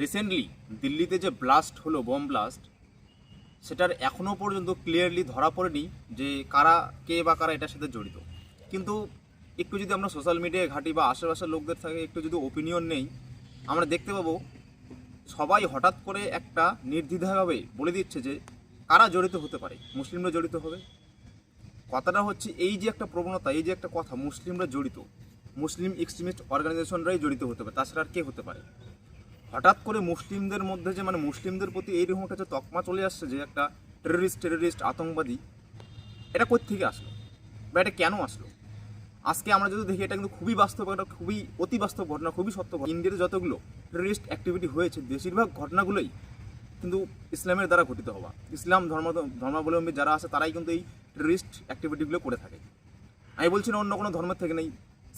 Recently দিল্লিতে যে blast হলো, বম ব্লাস্ট, সেটার এখনও পর্যন্ত ক্লিয়ারলি ধরা পড়েনি যে কে বা কারা এটার সাথে জড়িত। কিন্তু একটু যদি আমরা সোশ্যাল মিডিয়ায় ঘাঁটি বা আশেপাশের লোকদের থেকে একটু যদি ওপিনিয়ন নেই, আমরা দেখতে পাবো সবাই হঠাৎ করে একটা নির্দ্বিধাভাবে বলে দিচ্ছে যে কারা জড়িত হতে পারে, মুসলিমরা জড়িত হবে। কথাটা হচ্ছে এই যে একটা প্রবণতা, এই যে একটা কথা, মুসলিমরা জড়িত, মুসলিম এক্সট্রিমিস্ট অর্গানাইজেশনরাই জড়িত হতে পারে, তাছাড়া আর কে হতে পারে? হঠাৎ করে মুসলিমদের মধ্যে যে মুসলিমদের প্রতি এইরকম একটা যে তকমা চলে আসছে যে একটা টেররিস্ট আতঙ্কবাদী, এটা কোত্থেকে আসলো বা এটা কেন আসলো? আজকে আমরা যদি দেখি, এটা কিন্তু খুবই বাস্তব, একটা খুবই অতি বাস্তব ঘটনা, খুবই সত্য ঘটনা। ইন্ডিয়াতে যতগুলো টেররিস্ট অ্যাক্টিভিটি হয়েছে, বেশিরভাগ ঘটনাগুলোই কিন্তু ইসলামের দ্বারা ঘটিত হওয়া। ইসলাম ধর্মাবলম্বী যারা আছে তারাই কিন্তু এই টেররিস্ট অ্যাক্টিভিটিগুলো করে থাকে। আমি বলছি না অন্য কোনো ধর্মের থেকে নেই,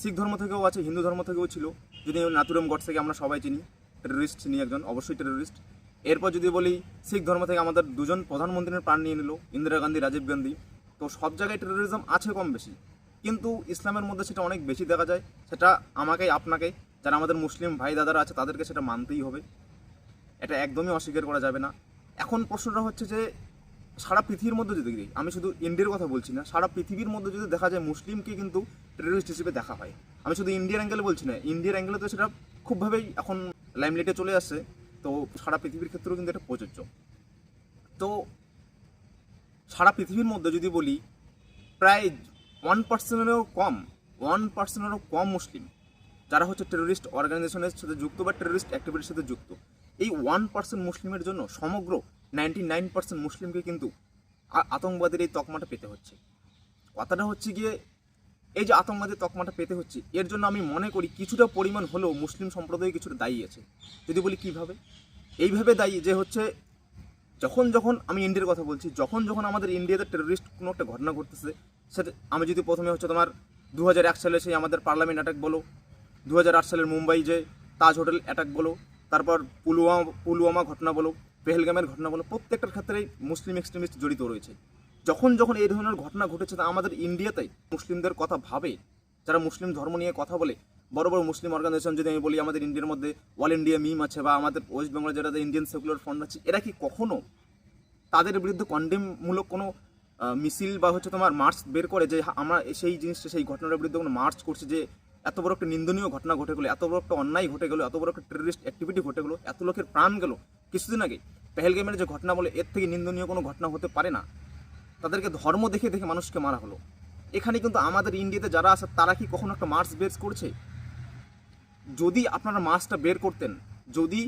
শিখ ধর্ম থেকেও আছে, হিন্দু ধর্ম থেকেও ছিল। যদি নাথুরাম গডসেকে আমরা সবাই চিনি, টেররিস্ট চিনি একজন, অবশ্যই টেররিস্ট। এরপর যদি বলি শিখ ধর্ম থেকে আমাদের দুজন প্রধানমন্ত্রীর প্রাণ নিয়ে নিল, ইন্দিরা গান্ধী, রাজীব গান্ধী। তো সব জায়গায় টেররিজম আছে কম বেশি, কিন্তু ইসলামের মধ্যে সেটা অনেক বেশি দেখা যায়। সেটা আমাকে, আপনাকে, যারা আমাদের মুসলিম ভাই দাদারা আছে তাদেরকে সেটা মানতেই হবে, এটা একদমই অস্বীকার করা যাবে না। এখন প্রশ্নটা হচ্ছে যে সারা পৃথিবীর মধ্যে যদি দেখি, আমি শুধু ইন্ডিয়ার কথা বলছি না, সারা পৃথিবীর মধ্যে যদি দেখা যায় মুসলিমকে কিন্তু টেররিস্ট হিসেবে দেখা হয়। আমি শুধু ইন্ডিয়ার অ্যাঙ্গেলে বলছি না, ইন্ডিয়ার অ্যাঙ্গেলে তো সেটা খুবভাবেই এখন লাইমলাইটে চলে আসছে। তো সারা পৃথিবীর ক্ষেত্রেও কিন্তু এটা প্রযোজ্য। তো সারা পৃথিবীর মধ্যে যদি বলি, প্রায় 1%-এরও কম মুসলিম যারা হচ্ছে টেররিস্ট অর্গানাইজেশনের সাথে যুক্ত বা টেররিস্ট অ্যাক্টিভিটির সাথে যুক্ত। এই 1% মুসলিমের জন্য সমগ্র 99% মুসলিমকে কিন্তু আতঙ্কবাদের এই তকমাটা পেতে হচ্ছে। কথাটা হচ্ছে গিয়ে, এই যে আতঙ্কবাদের তকমাটা পেতে হচ্ছে, এর জন্য আমি মনে করি কিছুটা পরিমাণ হলেও মুসলিম সম্প্রদায় কিছুটা দায়ী আছে। যদি বলি কিভাবে, এইভাবে দায়ী যে হচ্ছে যখন আমি ইন্ডিয়ার কথা বলছি, যখন আমাদের ইন্ডিয়াতে টেররিস্ট কোনো একটা ঘটনা ঘটতেছে, সেটা আমি যদি প্রথমে হচ্ছে তোমার 2001 সালে সেই আমাদের পার্লামেন্ট অ্যাটাক বলো, 2008 সালের মুম্বাই যে তাজ হোটেল অ্যাটাক বলো, তারপর পুলওয়ামা ঘটনা বলো, পেহেলগামের ঘটনা বলো, প্রত্যেকটার ক্ষেত্রেই মুসলিম এক্সট্রিমিস্ট জড়িত রয়েছে। যখন এই ধরনের ঘটনা ঘটেছে, তা আমাদের ইন্ডিয়াতেই মুসলিমদের কথা ভাবে, যারা মুসলিম ধর্ম নিয়ে কথা বলে, বড় বড় মুসলিম অর্গানাইজেশন যদি আমি বলি, আমাদের ইন্ডিয়ার মধ্যে অল ইন্ডিয়া মিম আছে বা আমাদের ওয়েস্ট বেঙ্গলের যারা ইন্ডিয়ান সেকুলার ফ্রন্ট আছে, এরা কি কখনো তাদের বিরুদ্ধে কন্ডেমমূলক কোনো মিছিল বা হচ্ছে তোমার মার্চ বের করে যে আমরা সেই জিনিসটা, সেই ঘটনার বিরুদ্ধে কোনো মার্চ করছি, যে এত বড় একটা নিন্দনীয় ঘটনা ঘটে গেলো, এত বড় একটা অন্যায় ঘটে গেলো, এত বড় একটা টেররিস্ট অ্যাক্টিভিটি ঘটে গেলো, এত লোকের প্রাণ গেল কিছুদিন আগে পেহেলগামের যে ঘটনা বলে, এর থেকে নিন্দনীয় কোনো ঘটনা হতে পারে না। তাদেরকে ধর্ম দেখে দেখে মানুষকে মারা হলো। এখানে কিন্তু আমাদের ইন্ডিয়াতে যারা আছে তারা কি কখনো একটা মার্চ বের করছে? যদি আপনারা মার্চটা বের করতেন, যদি